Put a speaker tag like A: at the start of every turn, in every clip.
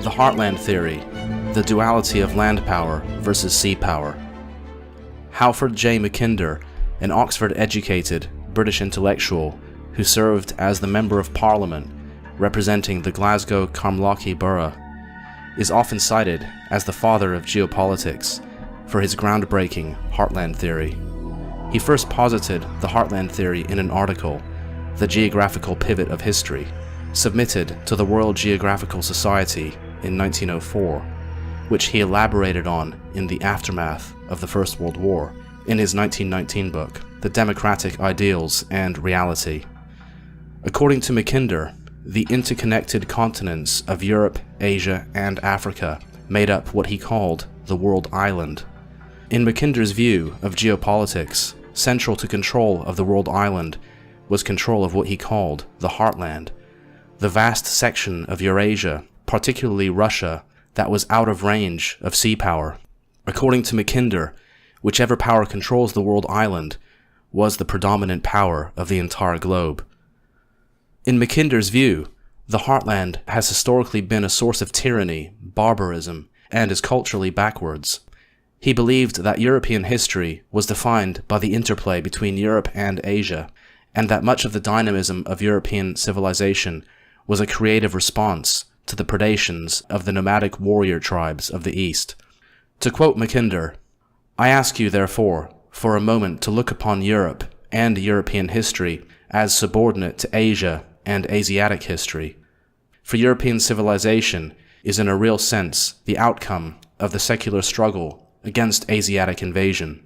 A: The Heartland Theory, the duality of land power versus sea power. Halford J. Mackinder, an Oxford-educated British intellectual who served as the Member of Parliament representing the Glasgow Carmlochie borough, is often cited as the father of geopolitics for his groundbreaking Heartland Theory. He first posited the Heartland Theory in an article, The Geographical Pivot of History, submitted to the World Geographical Society in 1904, which he elaborated on in the aftermath of the First World War in his 1919 book, The Democratic Ideals and Reality. According to Mackinder, the interconnected continents of Europe, Asia, and Africa made up what he called the world island. In Mackinder's view of geopolitics, central to control of the world island was control of what he called the heartland, the vast section of Eurasia, particularly Russia, that was out of range of sea power. According to Mackinder, whichever power controls the world island was the predominant power of the entire globe. In Mackinder's view, the heartland has historically been a source of tyranny, barbarism, and is culturally backwards. He believed that European history was defined by the interplay between Europe and Asia, and that much of the dynamism of European civilization was a creative response to the predations of the nomadic warrior tribes of the East. To quote Mackinder, "I ask you, therefore, for a moment to look upon Europe and European history as subordinate to Asia and Asiatic history. For European civilization is in a real sense the outcome of the secular struggle against Asiatic invasion."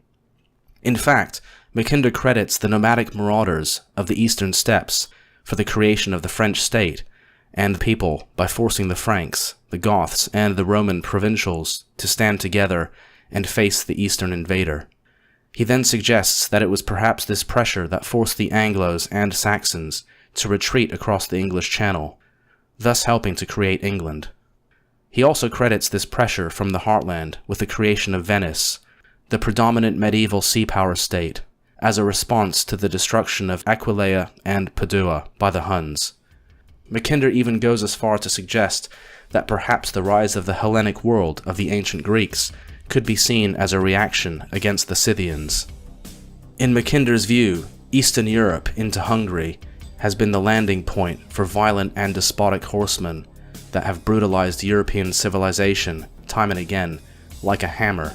A: In fact, Mackinder credits the nomadic marauders of the eastern steppes for the creation of the French state and people by forcing the Franks, the Goths, and the Roman provincials to stand together and face the eastern invader. He then suggests that it was perhaps this pressure that forced the Anglos and Saxons to retreat across the English Channel, thus helping to create England. He also credits this pressure from the heartland with the creation of Venice, the predominant medieval sea power state, as a response to the destruction of Aquileia and Padua by the Huns. Mackinder even goes as far to suggest that perhaps the rise of the Hellenic world of the ancient Greeks could be seen as a reaction against the Scythians. In Mackinder's view, Eastern Europe into Hungary has been the landing point for violent and despotic horsemen that have brutalized European civilization time and again, like a hammer.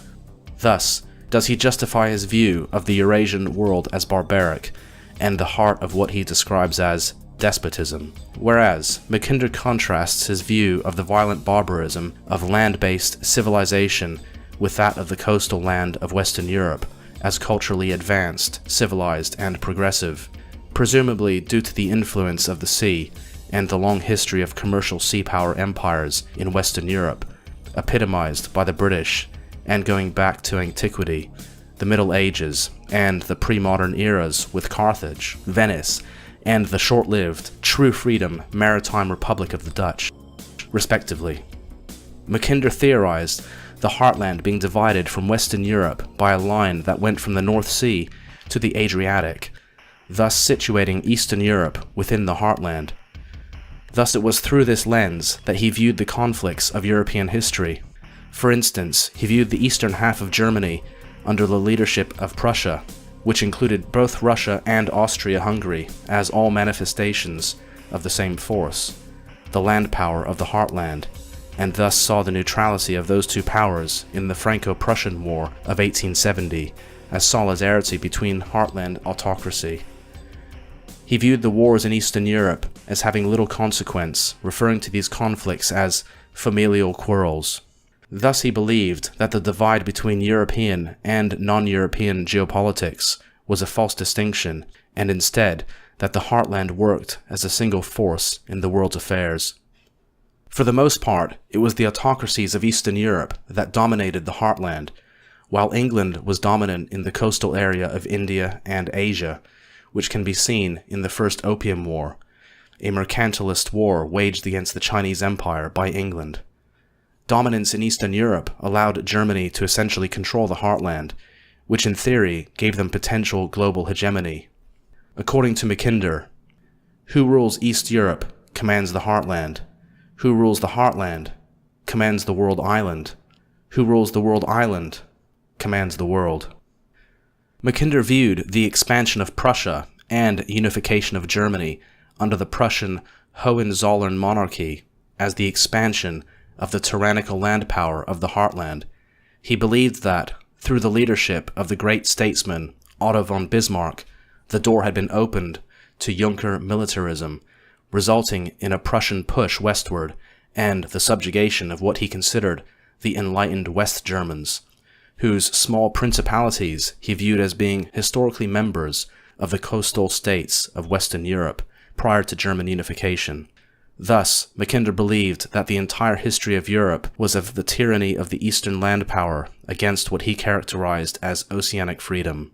A: Thus, does he justify his view of the Eurasian world as barbaric, and the heart of what he describes as despotism, whereas Mackinder contrasts his view of the violent barbarism of land-based civilization with that of the coastal land of Western Europe as culturally advanced, civilized, and progressive, presumably due to the influence of the sea and the long history of commercial sea power empires in Western Europe, epitomized by the British, and going back to antiquity, the Middle Ages, and the pre-modern eras with Carthage, Venice, and the short-lived, true freedom maritime republic of the Dutch, respectively. Mackinder theorized the heartland being divided from Western Europe by a line that went from the North Sea to the Adriatic, thus situating Eastern Europe within the heartland. Thus it was through this lens that he viewed the conflicts of European history. For instance, he viewed the eastern half of Germany under the leadership of Prussia, which included both Russia and Austria-Hungary as all manifestations of the same force, the land power of the heartland, and thus saw the neutrality of those two powers in the Franco-Prussian War of 1870 as solidarity between heartland autocracy. He viewed the wars in Eastern Europe as having little consequence, referring to these conflicts as familial quarrels. Thus he believed that the divide between European and non-European geopolitics was a false distinction, and instead that the heartland worked as a single force in the world's affairs. For the most part, it was the autocracies of Eastern Europe that dominated the heartland, while England was dominant in the coastal area of India and Asia, which can be seen in the First Opium War, a mercantilist war waged against the Chinese Empire by England. Dominance in Eastern Europe allowed Germany to essentially control the heartland, which in theory gave them potential global hegemony. According to Mackinder, who rules East Europe commands the heartland. Who rules the heartland commands the world island. Who rules the world island commands the world. Mackinder viewed the expansion of Prussia and unification of Germany under the Prussian Hohenzollern monarchy as the expansion of the tyrannical land power of the Heartland. He believed that, through the leadership of the great statesman Otto von Bismarck, the door had been opened to Junker militarism, resulting in a Prussian push westward and the subjugation of what he considered the enlightened West Germans, whose small principalities he viewed as being historically members of the coastal states of Western Europe prior to German unification. Thus, Mackinder believed that the entire history of Europe was of the tyranny of the Eastern land power against what he characterized as oceanic freedom.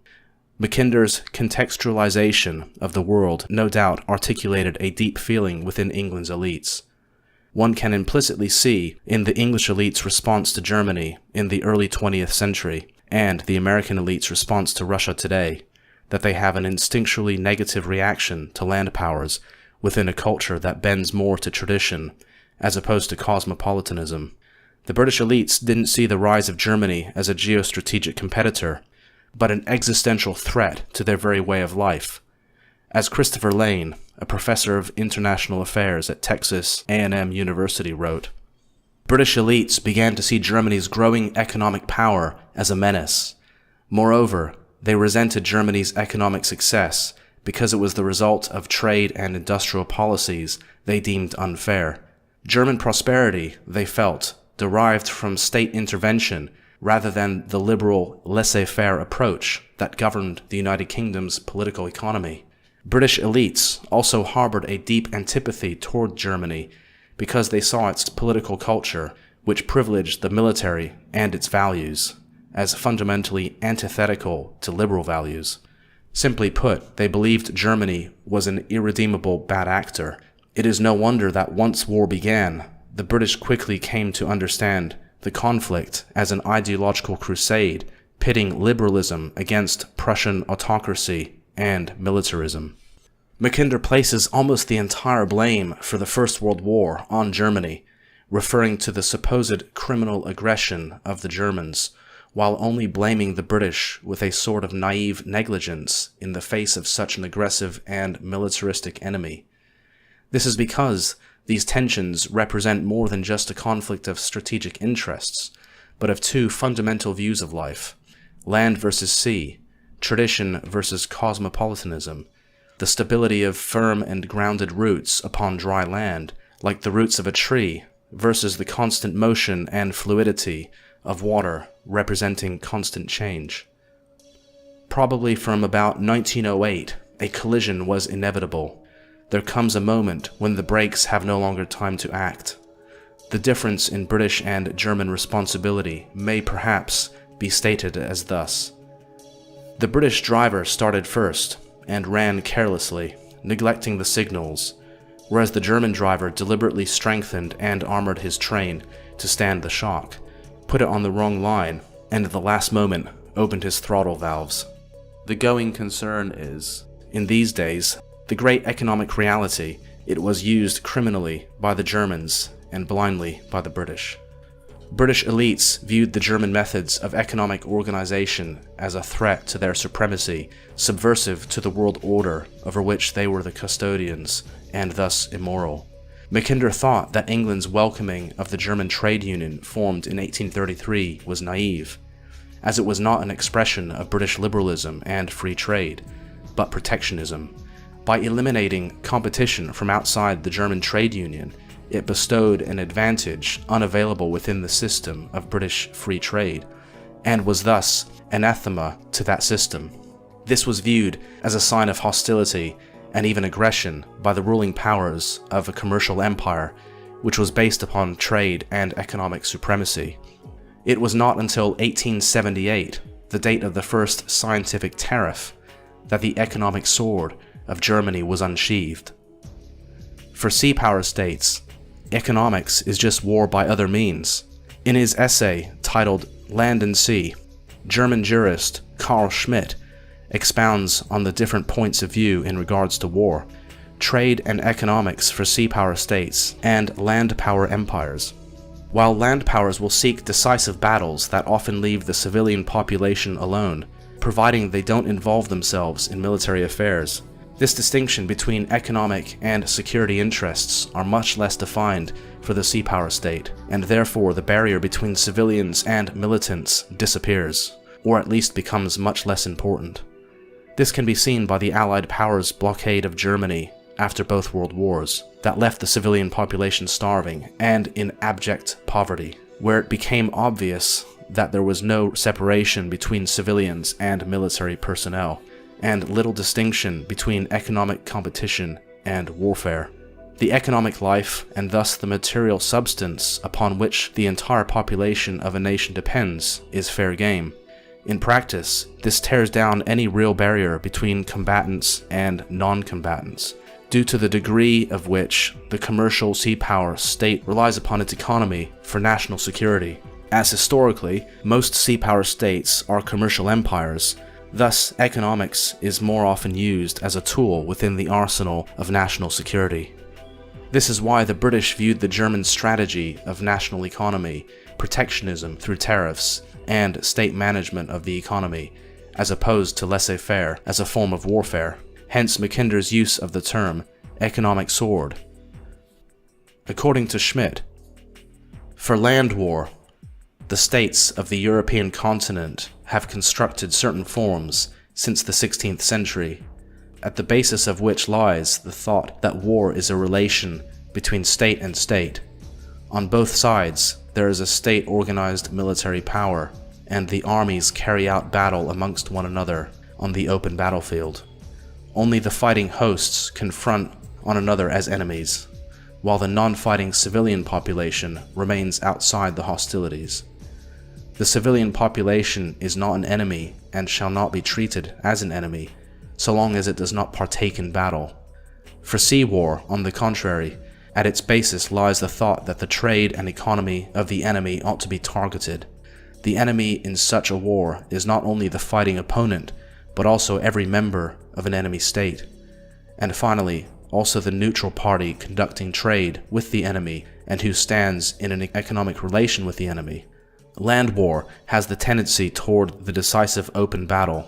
A: Mackinder's contextualization of the world no doubt articulated a deep feeling within England's elites. One can implicitly see in the English elite's response to Germany in the early 20th century and the American elite's response to Russia today that they have an instinctually negative reaction to land powers within a culture that bends more to tradition as opposed to cosmopolitanism. The British elites didn't see the rise of Germany as a geostrategic competitor, but an existential threat to their very way of life. As Christopher Lane, a professor of international affairs at Texas A&M University, wrote, British elites began to see Germany's growing economic power as a menace. Moreover, they resented Germany's economic success because it was the result of trade and industrial policies they deemed unfair. German prosperity, they felt, derived from state intervention rather than the liberal, laissez-faire approach that governed the United Kingdom's political economy. British elites also harbored a deep antipathy toward Germany because they saw its political culture, which privileged the military and its values, as fundamentally antithetical to liberal values. Simply put, they believed Germany was an irredeemable bad actor. It is no wonder that once war began, the British quickly came to understand the conflict as an ideological crusade pitting liberalism against Prussian autocracy and militarism. Mackinder places almost the entire blame for the First World War on Germany, referring to the supposed criminal aggression of the Germans, while only blaming the British with a sort of naive negligence in the face of such an aggressive and militaristic enemy. This is because these tensions represent more than just a conflict of strategic interests, but of two fundamental views of life: land versus sea, tradition versus cosmopolitanism, the stability of firm and grounded roots upon dry land, like the roots of a tree, versus the constant motion and fluidity of water representing constant change. Probably from about 1908, a collision was inevitable. There comes a moment when the brakes have no longer time to act. The difference in British and German responsibility may perhaps be stated as thus. The British driver started first and ran carelessly, neglecting the signals, whereas the German driver deliberately strengthened and armored his train to stand the shock, put it on the wrong line, and at the last moment opened his throttle valves. The going concern is, in these days, the great economic reality. It was used criminally by the Germans and blindly by the British. British elites viewed the German methods of economic organization as a threat to their supremacy, subversive to the world order over which they were the custodians, and thus immoral. Mackinder thought that England's welcoming of the German trade union formed in 1833 was naive, as it was not an expression of British liberalism and free trade, but protectionism. By eliminating competition from outside the German trade union, it bestowed an advantage unavailable within the system of British free trade, and was thus anathema to that system. This was viewed as a sign of hostility and even aggression by the ruling powers of a commercial empire, which was based upon trade and economic supremacy. It was not until 1878, the date of the first scientific tariff, that the economic sword of Germany was unsheathed. For seapower states, economics is just war by other means. In his essay titled Land and Sea, German jurist Carl Schmitt expounds on the different points of view in regards to war, trade and economics for seapower states and land power empires. while land powers will seek decisive battles that often leave the civilian population alone, providing they don't involve themselves in military affairs. This distinction between economic and security interests are much less defined for the seapower state, and therefore the barrier between civilians and militants disappears, or at least becomes much less important. This can be seen by the Allied powers' blockade of Germany after both world wars, that left the civilian population starving and in abject poverty, where it became obvious that there was no separation between civilians and military personnel, and little distinction between economic competition and warfare. The economic life, and thus the material substance upon which the entire population of a nation depends, is fair game. In practice, this tears down any real barrier between combatants and non-combatants, due to the degree of which the commercial sea power state relies upon its economy for national security. As historically, most sea power states are commercial empires, thus economics is more often used as a tool within the arsenal of national security. This is why the British viewed the German strategy of national economy, protectionism through tariffs, and state management of the economy, as opposed to laissez-faire as a form of warfare, hence Mackinder's use of the term economic sword. According to Schmidt, for land war, the states of the European continent have constructed certain forms since the 16th century, at the basis of which lies the thought that war is a relation between state and state. On both sides, there is a state-organized military power, and the armies carry out battle amongst one another on the open battlefield. Only the fighting hosts confront one another as enemies, while the non-fighting civilian population remains outside the hostilities. The civilian population is not an enemy and shall not be treated as an enemy, so long as it does not partake in battle. For sea war, on the contrary, at its basis lies the thought that the trade and economy of the enemy ought to be targeted. The enemy in such a war is not only the fighting opponent, but also every member of an enemy state. And finally, also the neutral party conducting trade with the enemy and who stands in an economic relation with the enemy. Land war has the tendency toward the decisive open battle.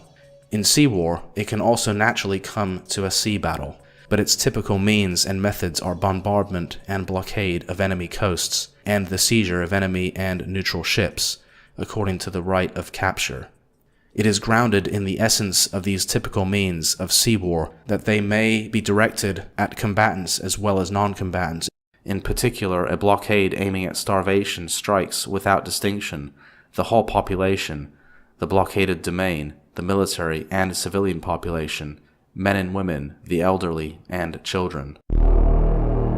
A: In sea war, it can also naturally come to a sea battle, but its typical means and methods are bombardment and blockade of enemy coasts, and the seizure of enemy and neutral ships, according to the right of capture. It is grounded in the essence of these typical means of sea war that they may be directed at combatants as well as non-combatants. In particular, a blockade aiming at starvation strikes without distinction the whole population, the blockaded domain, the military and civilian population, men and women, the elderly, and children.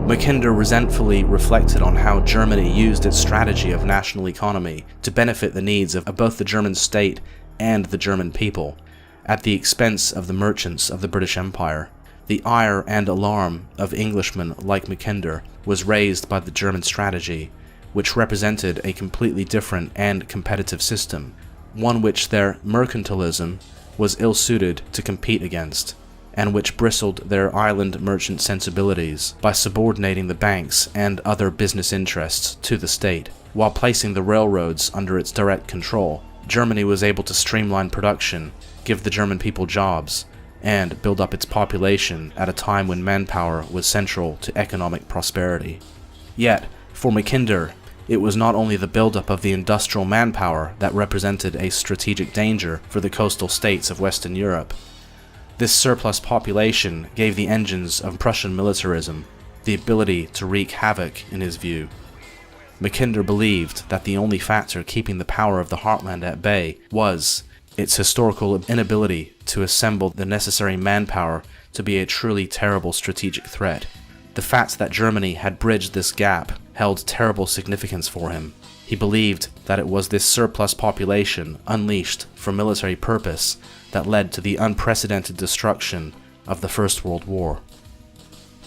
A: Mackinder resentfully reflected on how Germany used its strategy of national economy to benefit the needs of both the German state and the German people, at the expense of the merchants of the British Empire. The ire and alarm of Englishmen like Mackinder was raised by the German strategy, which represented a completely different and competitive system, one which their mercantilism was ill-suited to compete against, and which bristled their island merchant sensibilities by subordinating the banks and other business interests to the state. While placing the railroads under its direct control, Germany was able to streamline production, give the German people jobs, and build up its population at a time when manpower was central to economic prosperity. Yet, for Mackinder, it was not only the buildup of the industrial manpower that represented a strategic danger for the coastal states of Western Europe. This surplus population gave the engines of Prussian militarism the ability to wreak havoc in his view. Mackinder believed that the only factor keeping the power of the Heartland at bay was its historical inability to assemble the necessary manpower to be a truly terrible strategic threat. The fact that Germany had bridged this gap held terrible significance for him. He believed that it was this surplus population unleashed for military purpose that led to the unprecedented destruction of the First World War.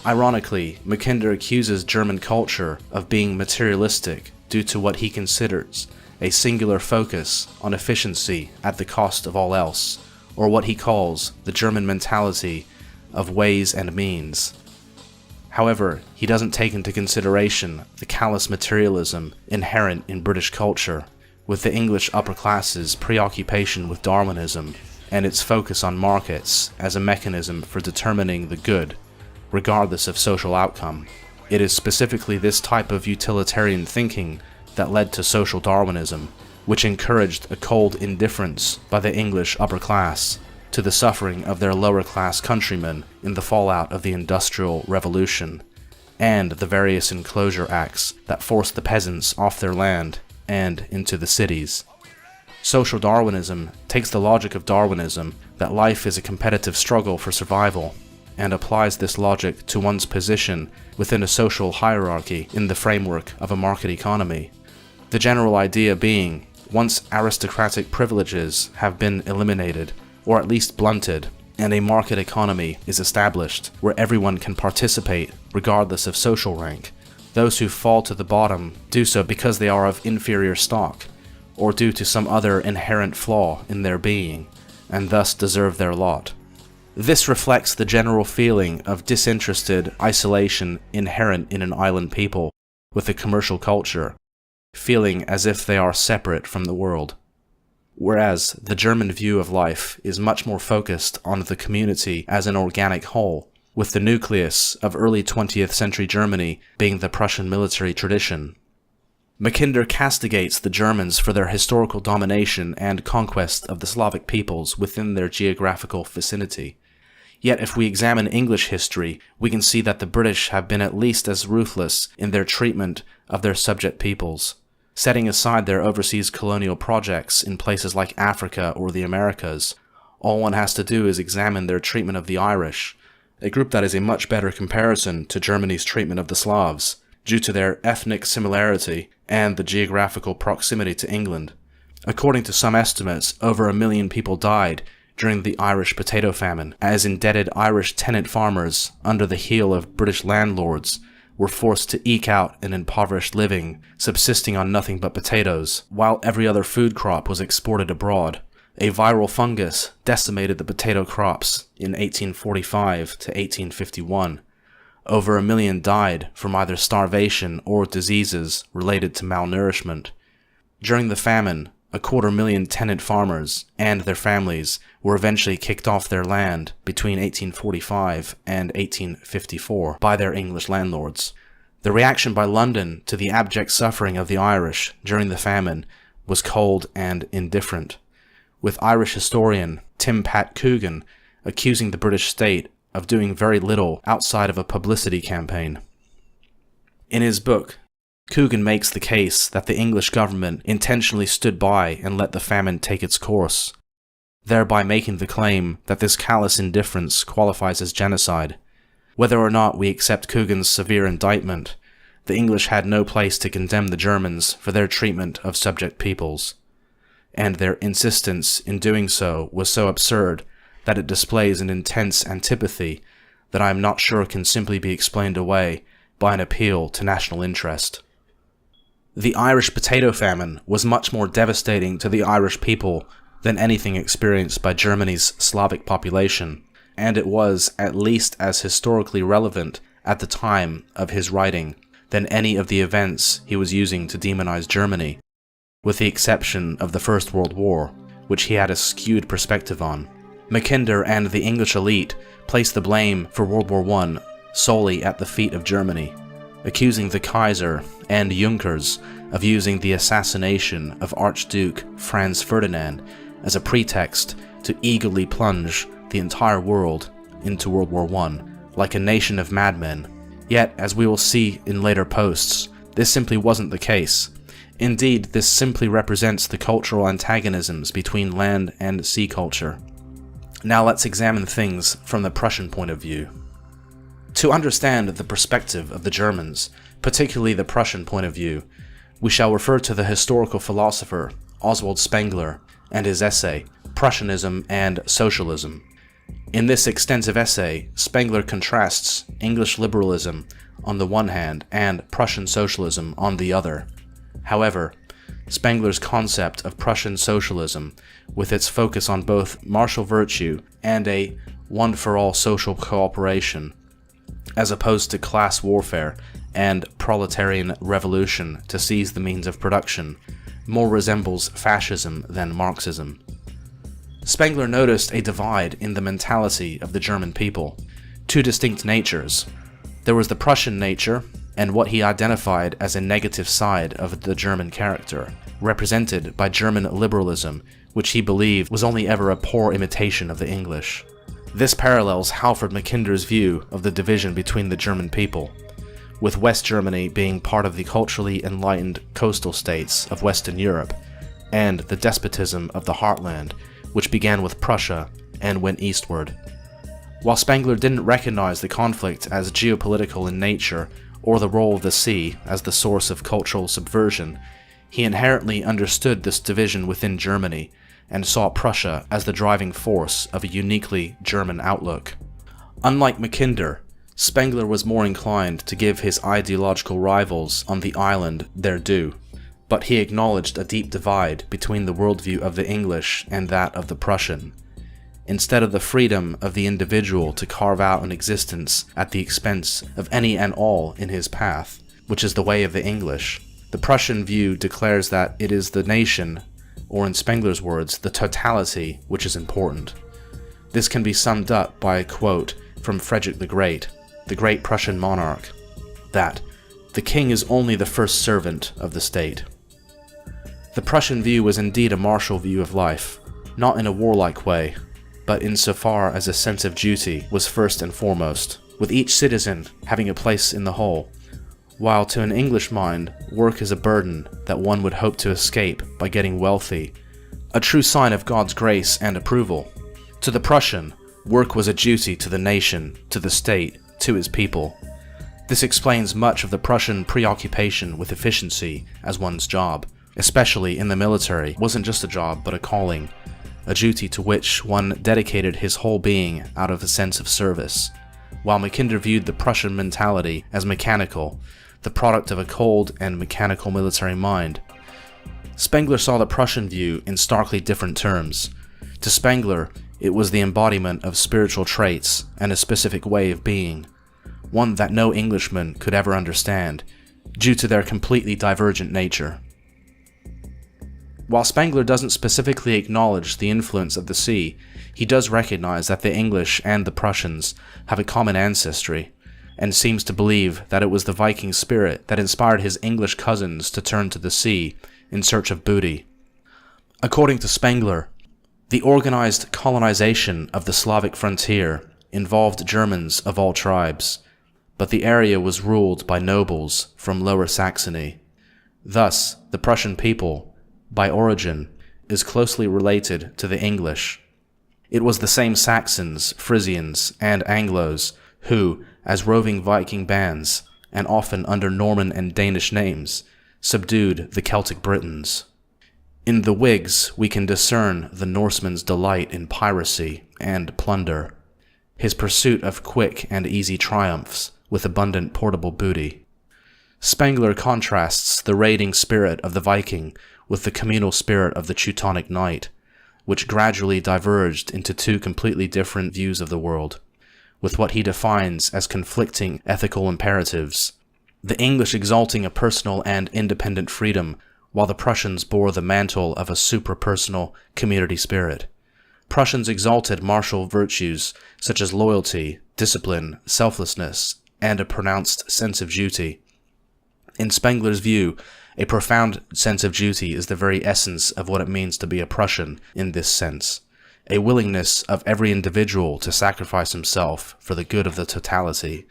A: Ironically, Mackinder accuses German culture of being materialistic due to what he considers a singular focus on efficiency at the cost of all else, or what he calls the German mentality of ways and means. However, he doesn't take into consideration the callous materialism inherent in British culture, with the English upper classes' preoccupation with Darwinism and its focus on markets as a mechanism for determining the good, regardless of social outcome. It is specifically this type of utilitarian thinking that led to social Darwinism, which encouraged a cold indifference by the English upper class to the suffering of their lower class countrymen in the fallout of the Industrial Revolution, and the various enclosure acts that forced the peasants off their land and into the cities. Social Darwinism takes the logic of Darwinism that life is a competitive struggle for survival, and applies this logic to one's position within a social hierarchy in the framework of a market economy. The general idea being, once aristocratic privileges have been eliminated, or at least blunted, and a market economy is established where everyone can participate regardless of social rank, those who fall to the bottom do so because they are of inferior stock, or due to some other inherent flaw in their being, and thus deserve their lot. This reflects the general feeling of disinterested isolation inherent in an island people with a commercial culture, feeling as if they are separate from the world. Whereas the German view of life is much more focused on the community as an organic whole, with the nucleus of early 20th century Germany being the Prussian military tradition. Mackinder castigates the Germans for their historical domination and conquest of the Slavic peoples within their geographical vicinity. Yet if we examine English history, we can see that the British have been at least as ruthless in their treatment of their subject peoples. Setting aside their overseas colonial projects in places like Africa or the Americas, all one has to do is examine their treatment of the Irish, a group that is a much better comparison to Germany's treatment of the Slavs, due to their ethnic similarity and the geographical proximity to England. According to some estimates, over 1 million people died during the Irish potato famine, as indebted Irish tenant farmers under the heel of British landlords were forced to eke out an impoverished living, subsisting on nothing but potatoes, while every other food crop was exported abroad. A viral fungus decimated the potato crops in 1845 to 1851. Over 1 million died from either starvation or diseases related to malnourishment. During the famine, 250,000 tenant farmers and their families were eventually kicked off their land between 1845 and 1854 by their English landlords. The reaction by London to the abject suffering of the Irish during the famine was cold and indifferent, with Irish historian Tim Pat Coogan accusing the British state of doing very little outside of a publicity campaign. In his book, Coogan makes the case that the English government intentionally stood by and let the famine take its course, thereby making the claim that this callous indifference qualifies as genocide. Whether or not we accept Coogan's severe indictment, the English had no place to condemn the Germans for their treatment of subject peoples, and their insistence in doing so was so absurd that it displays an intense antipathy that I am not sure can simply be explained away by an appeal to national interest. The Irish potato famine was much more devastating to the Irish people than anything experienced by Germany's Slavic population, and it was at least as historically relevant at the time of his writing than any of the events he was using to demonize Germany, with the exception of the First World War, which he had a skewed perspective on. Mackinder and the English elite placed the blame for World War I solely at the feet of Germany, accusing the Kaiser and Junkers of using the assassination of Archduke Franz Ferdinand as a pretext to eagerly plunge the entire world into World War I, like a nation of madmen. Yet, as we will see in later posts, this simply wasn't the case. Indeed, this simply represents the cultural antagonisms between land and sea culture. Now let's examine things from the Prussian point of view. To understand the perspective of the Germans, particularly the Prussian point of view, we shall refer to the historical philosopher Oswald Spengler and his essay, Prussianism and Socialism. In this extensive essay, Spengler contrasts English liberalism on the one hand and Prussian socialism on the other. However, Spengler's concept of Prussian socialism, with its focus on both martial virtue and a one-for-all social cooperation, as opposed to class warfare and proletarian revolution to seize the means of production, more resembles fascism than Marxism. Spengler noticed a divide in the mentality of the German people, two distinct natures. There was the Prussian nature, and what he identified as a negative side of the German character, represented by German liberalism, which he believed was only ever a poor imitation of the English. This parallels Halford Mackinder's view of the division between the German people, with West Germany being part of the culturally enlightened coastal states of Western Europe, and the despotism of the Heartland, which began with Prussia and went eastward. While Spengler didn't recognize the conflict as geopolitical in nature or the role of the sea as the source of cultural subversion, he inherently understood this division within Germany and saw Prussia as the driving force of a uniquely German outlook. Unlike Mackinder, Spengler was more inclined to give his ideological rivals on the island their due, but he acknowledged a deep divide between the worldview of the English and that of the Prussian. Instead of the freedom of the individual to carve out an existence at the expense of any and all in his path, which is the way of the English, the Prussian view declares that it is the nation, or in Spengler's words, the totality, which is important. This can be summed up by a quote from Frederick the Great Prussian monarch, that the king is only the first servant of the state. The Prussian view was indeed a martial view of life, not in a warlike way, but insofar as a sense of duty was first and foremost, with each citizen having a place in the whole, while to an English mind, work is a burden that one would hope to escape by getting wealthy, a true sign of God's grace and approval. To the Prussian, work was a duty to the nation, to the state, to his people. This explains much of the Prussian preoccupation with efficiency as one's job, especially in the military, wasn't just a job but a calling, a duty to which one dedicated his whole being out of a sense of service, while Mackinder viewed the Prussian mentality as mechanical, the product of a cold and mechanical military mind. Spengler saw the Prussian view in starkly different terms. To Spengler, it was the embodiment of spiritual traits and a specific way of being, one that no Englishman could ever understand, due to their completely divergent nature. While Spengler doesn't specifically acknowledge the influence of the sea, he does recognize that the English and the Prussians have a common ancestry, and seems to believe that it was the Viking spirit that inspired his English cousins to turn to the sea in search of booty. According to Spengler, the organized colonization of the Slavic frontier involved Germans of all tribes, but the area was ruled by nobles from Lower Saxony. Thus, the Prussian people, by origin, is closely related to the English. It was the same Saxons, Frisians, and Anglos who, as roving Viking bands, and often under Norman and Danish names, subdued the Celtic Britons. In the Whigs we can discern the Norseman's delight in piracy and plunder, his pursuit of quick and easy triumphs with abundant portable booty. Spengler contrasts the raiding spirit of the Viking with the communal spirit of the Teutonic Knight, which gradually diverged into two completely different views of the world, with what he defines as conflicting ethical imperatives, the English exalting a personal and independent freedom, while the Prussians bore the mantle of a suprapersonal community spirit. Prussians exalted martial virtues such as loyalty, discipline, selflessness, and a pronounced sense of duty. In Spengler's view, a profound sense of duty is the very essence of what it means to be a Prussian in this sense, a willingness of every individual to sacrifice himself for the good of the totality.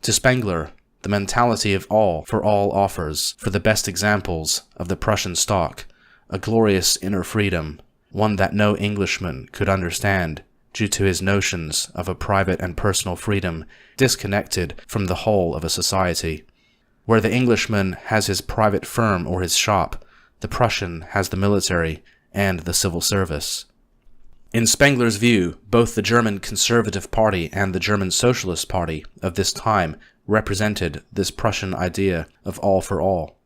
A: To Spengler, the mentality of all for all offers, for the best examples of the Prussian stock, a glorious inner freedom, one that no Englishman could understand due to his notions of a private and personal freedom disconnected from the whole of a society. Where the Englishman has his private firm or his shop, the Prussian has the military and the civil service. In Spengler's view, both the German Conservative Party and the German Socialist Party of this time represented this Prussian idea of all for all.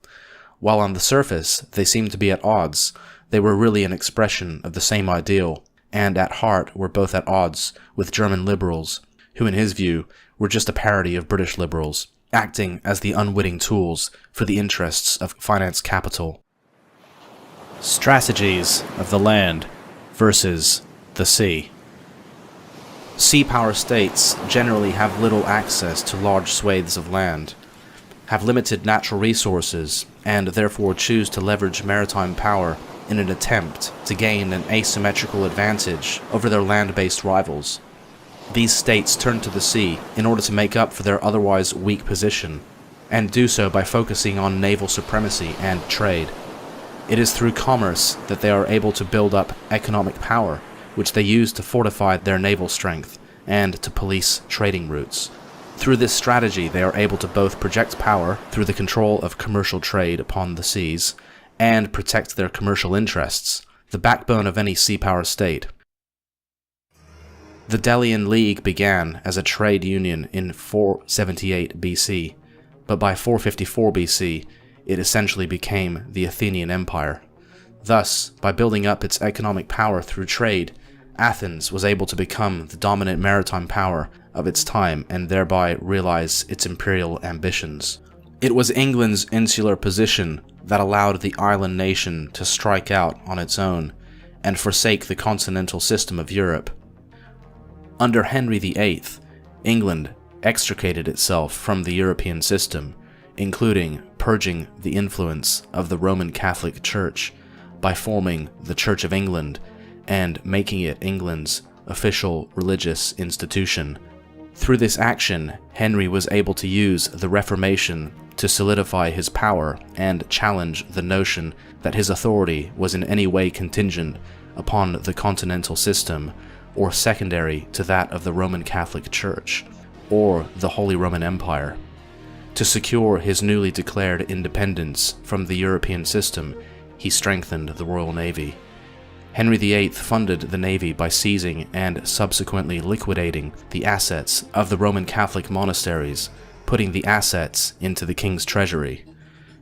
A: While on the surface they seemed to be at odds, they were really an expression of the same ideal, and at heart were both at odds with German liberals, who in his view were just a parody of British liberals, acting as the unwitting tools for the interests of finance capital. Strategies of the land versus the sea. Sea power states generally have little access to large swathes of land, have limited natural resources, and therefore choose to leverage maritime power in an attempt to gain an asymmetrical advantage over their land-based rivals. These states turn to the sea in order to make up for their otherwise weak position, and do so by focusing on naval supremacy and trade. It is through commerce that they are able to build up economic power, which they use to fortify their naval strength and to police trading routes. Through this strategy, they are able to both project power through the control of commercial trade upon the seas and protect their commercial interests, the backbone of any sea power state. The Delian League began as a trade union in 478 BC, but by 454 BC, it essentially became the Athenian Empire. Thus, by building up its economic power through trade, Athens was able to become the dominant maritime power of its time and thereby realize its imperial ambitions. It was England's insular position that allowed the island nation to strike out on its own and forsake the continental system of Europe. Under Henry VIII, England extricated itself from the European system, including purging the influence of the Roman Catholic Church by forming the Church of England and making it England's official religious institution. Through this action, Henry was able to use the Reformation to solidify his power and challenge the notion that his authority was in any way contingent upon the continental system or secondary to that of the Roman Catholic Church or the Holy Roman Empire. To secure his newly declared independence from the European system, he strengthened the Royal Navy. Henry VIII funded the Navy by seizing and subsequently liquidating the assets of the Roman Catholic monasteries, putting the assets into the king's treasury.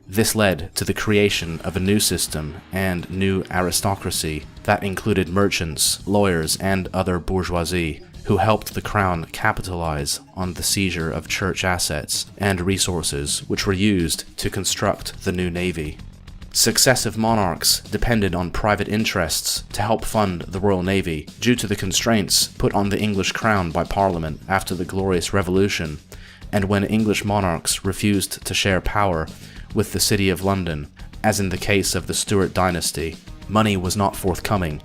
A: This led to the creation of a new system and new aristocracy that included merchants, lawyers, and other bourgeoisie who helped the crown capitalize on the seizure of church assets and resources which were used to construct the new navy. Successive monarchs depended on private interests to help fund the Royal Navy due to the constraints put on the English crown by Parliament after the Glorious Revolution, and when English monarchs refused to share power with the City of London, as in the case of the Stuart dynasty, money was not forthcoming.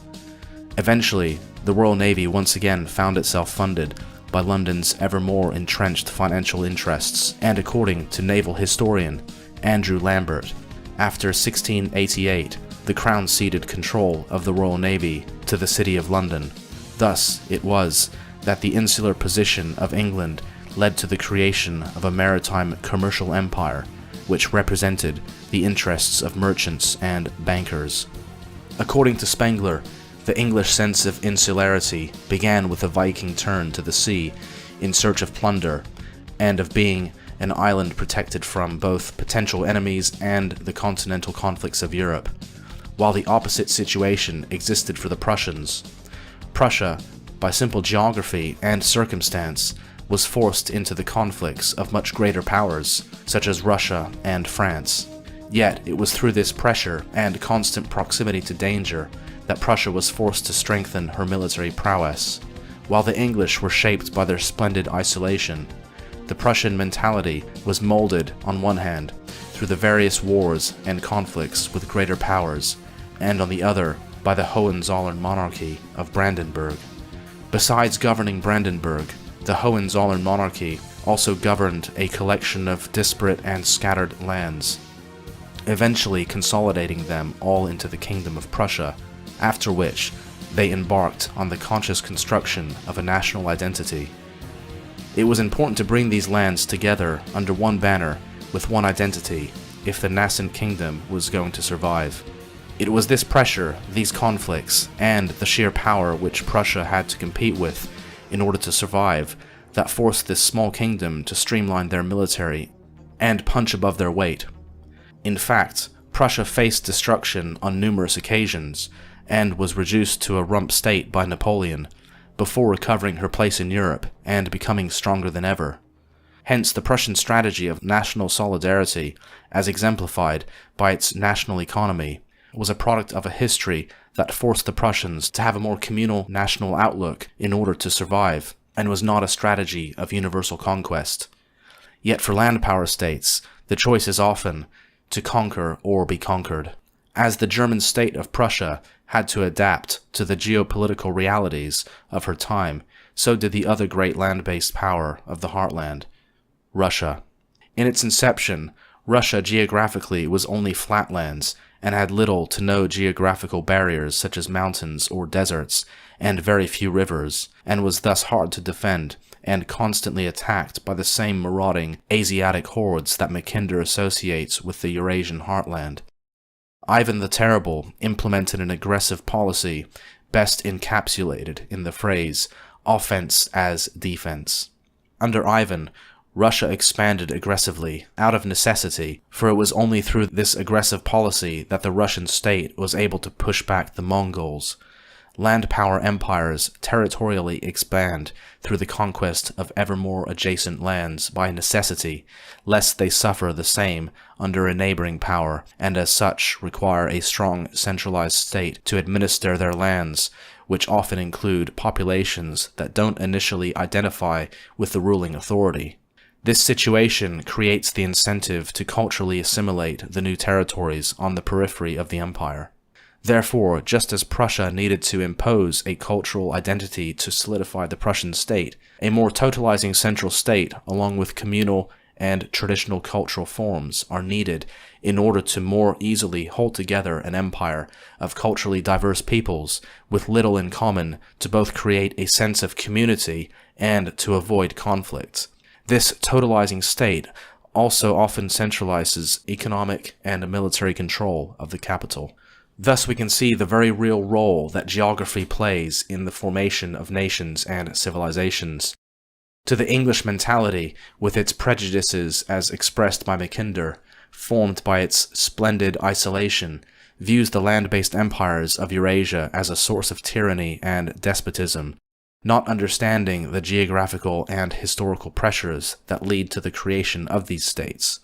A: Eventually, the Royal Navy once again found itself funded by London's ever more entrenched financial interests, and according to naval historian Andrew Lambert, after 1688, the Crown ceded control of the Royal Navy to the City of London. Thus, it was that the insular position of England led to the creation of a maritime commercial empire, which represented the interests of merchants and bankers. According to Spengler, the English sense of insularity began with a Viking turn to the sea in search of plunder, and of being an island protected from both potential enemies and the continental conflicts of Europe, while the opposite situation existed for the Prussians. Prussia, by simple geography and circumstance, was forced into the conflicts of much greater powers, such as Russia and France. Yet it was through this pressure and constant proximity to danger that Prussia was forced to strengthen her military prowess. While the English were shaped by their splendid isolation, the Prussian mentality was molded, on one hand, through the various wars and conflicts with greater powers, and on the other, by the Hohenzollern monarchy of Brandenburg. Besides governing Brandenburg, the Hohenzollern monarchy also governed a collection of disparate and scattered lands, eventually consolidating them all into the Kingdom of Prussia, after which they embarked on the conscious construction of a national identity. It was important to bring these lands together under one banner with one identity if the nascent kingdom was going to survive. It was this pressure, these conflicts, and the sheer power which Prussia had to compete with in order to survive that forced this small kingdom to streamline their military and punch above their weight. In fact, Prussia faced destruction on numerous occasions and was reduced to a rump state by Napoleon, before recovering her place in Europe and becoming stronger than ever. Hence, the Prussian strategy of national solidarity, as exemplified by its national economy, was a product of a history that forced the Prussians to have a more communal national outlook in order to survive, and was not a strategy of universal conquest. Yet for land power states, the choice is often to conquer or be conquered. As the German state of Prussia had to adapt to the geopolitical realities of her time, so did the other great land-based power of the heartland, Russia. In its inception, Russia geographically was only flatlands and had little to no geographical barriers such as mountains or deserts, and very few rivers, and was thus hard to defend and constantly attacked by the same marauding Asiatic hordes that Mackinder associates with the Eurasian heartland. Ivan the Terrible implemented an aggressive policy best encapsulated in the phrase offense as defense. Under Ivan, Russia expanded aggressively out of necessity, for it was only through this aggressive policy that the Russian state was able to push back the Mongols. Land power empires territorially expand through the conquest of ever more adjacent lands by necessity, lest they suffer the same under a neighboring power, and as such require a strong centralized state to administer their lands, which often include populations that don't initially identify with the ruling authority. This situation creates the incentive to culturally assimilate the new territories on the periphery of the empire. Therefore, just as Prussia needed to impose a cultural identity to solidify the Prussian state, a more totalizing central state, along with communal and traditional cultural forms, are needed in order to more easily hold together an empire of culturally diverse peoples with little in common, to both create a sense of community and to avoid conflict. This totalizing state also often centralizes economic and military control of the capital. Thus we can see the very real role that geography plays in the formation of nations and civilizations. To the English mentality, with its prejudices as expressed by Mackinder, formed by its splendid isolation, views the land-based empires of Eurasia as a source of tyranny and despotism, not understanding the geographical and historical pressures that lead to the creation of these states.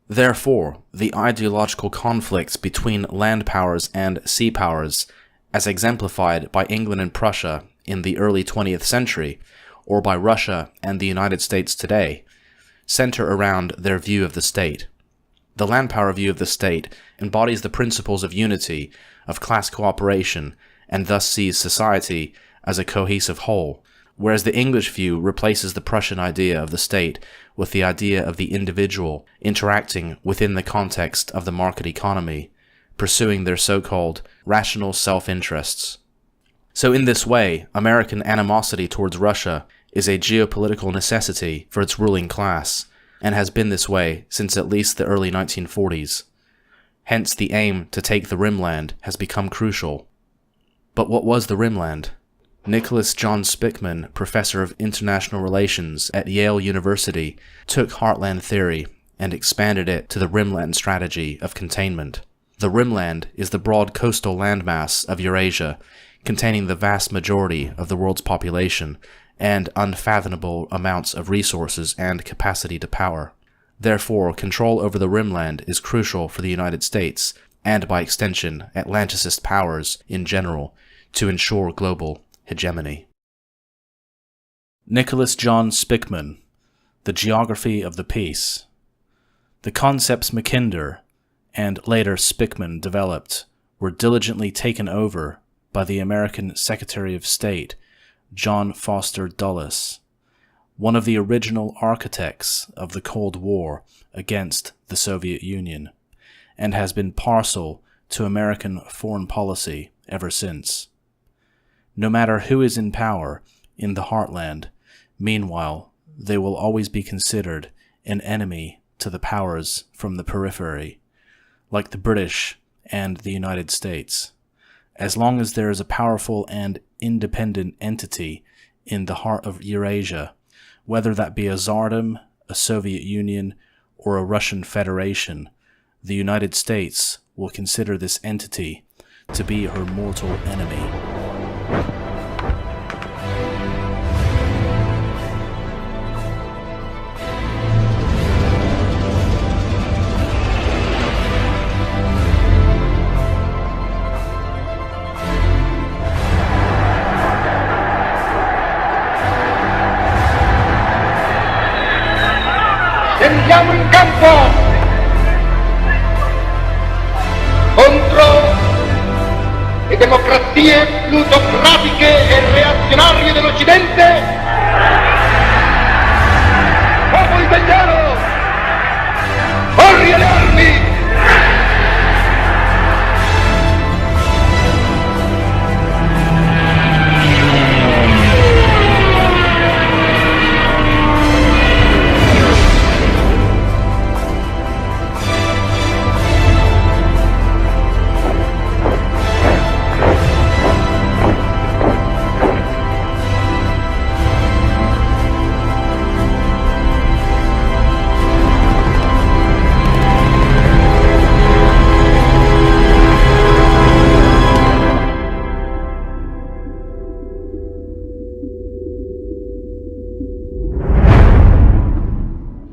A: Therefore, the ideological conflicts between land powers and sea powers, as exemplified by England and Prussia in the early 20th century, or by Russia and the United States today, center around their view of the state. The land power view of the state embodies the principles of unity, of class cooperation, and thus sees society as a cohesive whole, whereas the English view replaces the Prussian idea of the state with the idea of the individual interacting within the context of the market economy, pursuing their so-called rational self-interests. So in this way, American animosity towards Russia is a geopolitical necessity for its ruling class, and has been this way since at least the early 1940s. Hence the aim to take the Rimland has become crucial. But what was the Rimland? Nicholas John Spickman, professor of international relations at Yale University, took Heartland Theory and expanded it to the Rimland strategy of containment. The Rimland is the broad coastal landmass of Eurasia, containing the vast majority of the world's population and unfathomable amounts of resources and capacity to power. Therefore, control over the Rimland is crucial for the United States, and by extension, Atlanticist powers in general, to ensure global hegemony. Nicholas John Spickman, The Geography of the Peace. The concepts Mackinder and later Spickman developed were diligently taken over by the American Secretary of State, John Foster Dulles, one of the original architects of the Cold War against the Soviet Union, and has been partial to American foreign policy ever since. No matter who is in power in the heartland, meanwhile, they will always be considered an enemy to the powers from the periphery, like the British and the United States. As long as there is a powerful and independent entity in the heart of Eurasia, whether that be a Tsardom, a Soviet Union, or a Russian Federation, the United States will consider this entity to be her mortal enemy.
B: dinastie plutocratiche e reazionarie dell'Occidente? Popolo italiano! Corri alle